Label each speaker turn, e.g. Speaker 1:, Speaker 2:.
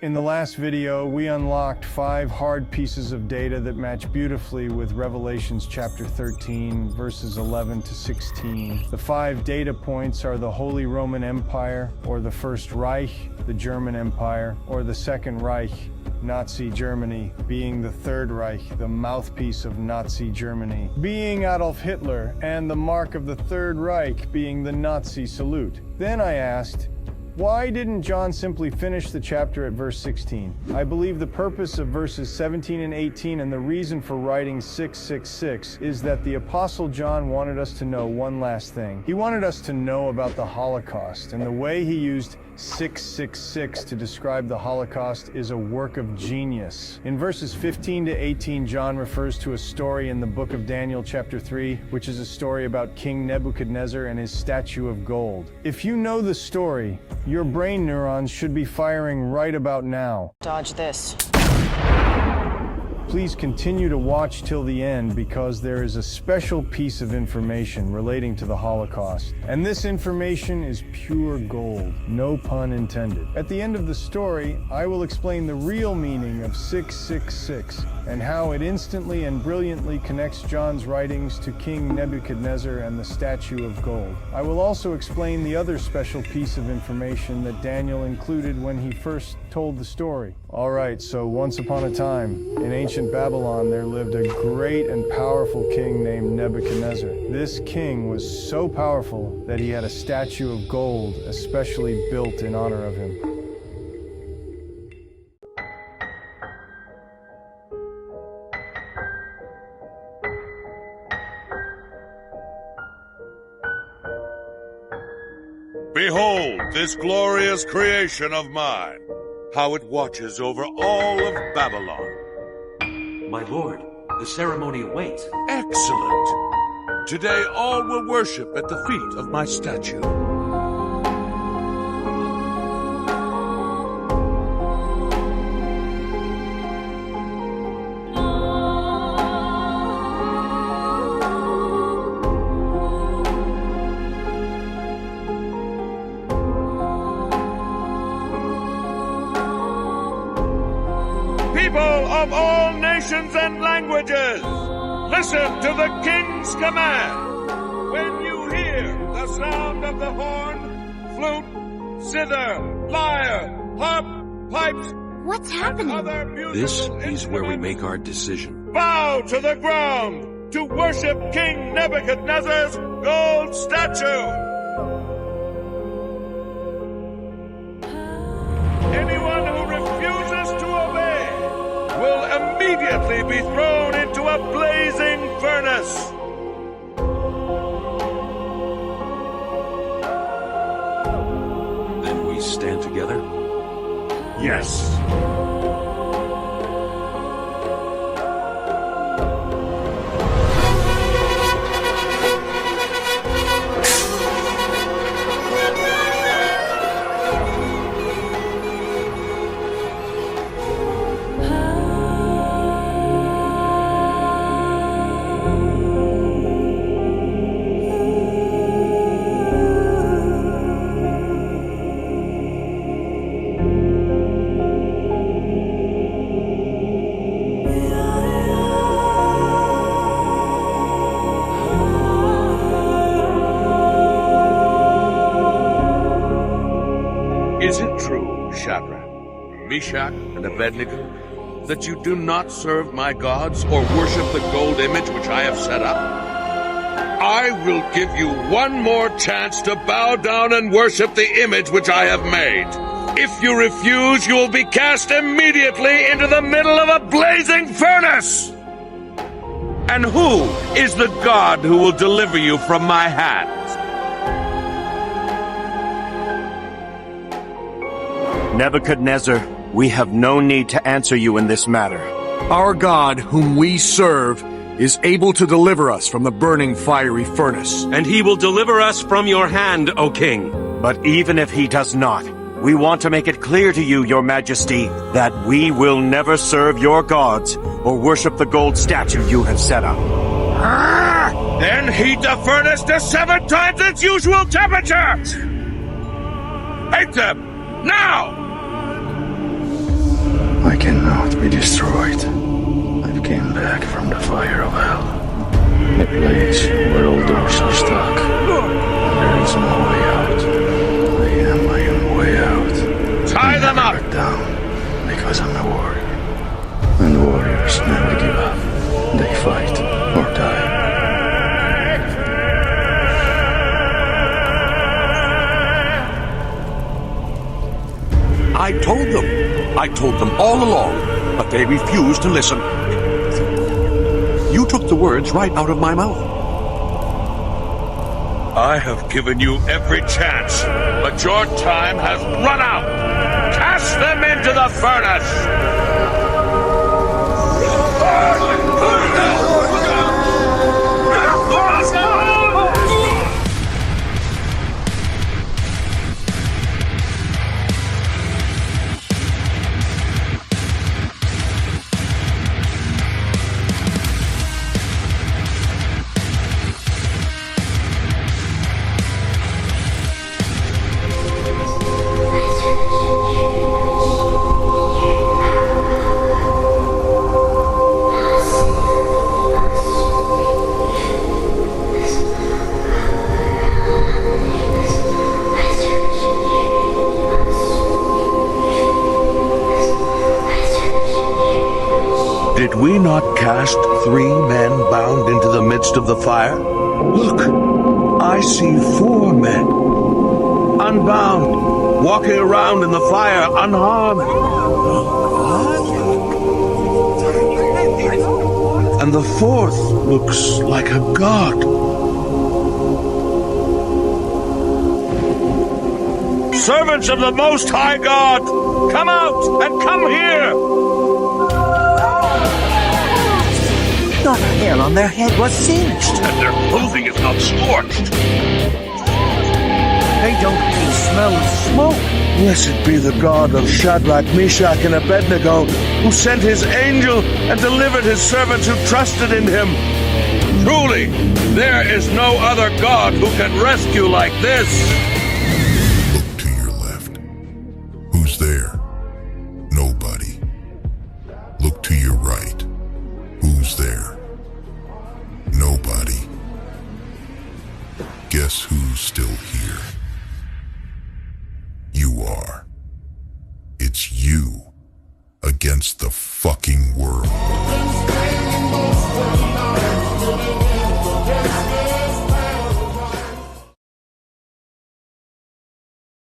Speaker 1: In the last video, we unlocked 5 hard pieces of data that match beautifully with Revelations chapter 13, verses 11 to 16. The 5 data points are the Holy Roman Empire, or the First Reich, the German Empire, or the Second Reich, Nazi Germany, being the Third Reich, the mouthpiece of Nazi Germany, being Adolf Hitler, and the mark of the Third Reich being the Nazi salute. Then I asked, why didn't John simply finish the chapter at verse 16? I believe the purpose of verses 17 and 18 and the reason for writing 666 is that the Apostle John wanted us to know one last thing. He wanted us to know about the Holocaust, and the way he used 666 to describe the Holocaust is a work of genius. In verses 15 to 18, John refers to a story in the book of Daniel chapter 3, which is a story about King Nebuchadnezzar and his statue of gold. If you know the story, your brain neurons should be firing right about now.
Speaker 2: Dodge this.
Speaker 1: Please continue to watch till the end because there is a special piece of information relating to the Holocaust. And this information is pure gold, no pun intended. At the end of the story, I will explain the real meaning of 666 and how it instantly and brilliantly connects John's writings to King Nebuchadnezzar and the statue of gold. I will also explain the other special piece of information that Daniel included when he first told the story. Alright, so once upon a time, in ancient Babylon, there lived a great and powerful king named Nebuchadnezzar. This king was so powerful that he had a statue of gold especially built in honor of him.
Speaker 3: Behold this glorious creation of mine, how it watches over all of Babylon.
Speaker 4: My lord, the ceremony awaits.
Speaker 3: Excellent! Today all will worship at the feet of my statue. People of all nations and languages, listen to the king's command. When you hear the sound of the horn, flute, zither, lyre, harp, pipes,
Speaker 5: What's happening?
Speaker 3: and other musical
Speaker 4: This is where we
Speaker 3: instruments,
Speaker 4: make our decision.
Speaker 3: bow to the ground to worship King Nebuchadnezzar's gold statue. Anyone who refuses to obey will immediately be thrown into a blazing furnace.
Speaker 4: Then we stand together.
Speaker 3: Yes. Is it true, Shadrach, Meshach, and Abednego, that you do not serve my gods or worship the gold image which I have set up? I will give you one more chance to bow down and worship the image which I have made. If you refuse, you will be cast immediately into the middle of a blazing furnace. And who is the God who will deliver you from my hands?
Speaker 6: Nebuchadnezzar, we have no need to answer you in this matter.
Speaker 7: Our God, whom we serve, is able to deliver us from the burning fiery furnace.
Speaker 8: And he will deliver us from your hand, O king.
Speaker 6: But even if he does not, we want to make it clear to you, your majesty, that we will never serve your gods or worship the gold statue you have set up.
Speaker 3: Then heat the furnace to 7 times its usual temperature! Hate them! Now!
Speaker 2: I cannot be destroyed. I've came back from the fire of hell. A place where all doors are stuck. There is no way out. I am my own way out.
Speaker 3: Tie them up!
Speaker 2: Down, because I'm a warrior. And warriors never give up. They fight or die.
Speaker 7: I told them. I told them all along, but they refused to listen. You took the words right out of my mouth.
Speaker 3: I have given you every chance, but your time has run out. Cast them into the furnace! Did we not cast 3 men bound into the midst of the fire? Look, I see 4 men, unbound, walking around in the fire unharmed. And the 4th looks like a god. Servants of the Most High God, come out and come here!
Speaker 5: The hair on their head was singed.
Speaker 3: And their clothing is not scorched.
Speaker 5: They don't even smell of smoke.
Speaker 3: Blessed be the God of Shadrach, Meshach, and Abednego, who sent his angel and delivered his servants who trusted in him. Truly, there is no other God who can rescue like this.
Speaker 9: Look to your left. Who's there? Nobody. Look to your right. Who's there? Nobody. Guess who's still here? You are. It's you against the fucking world.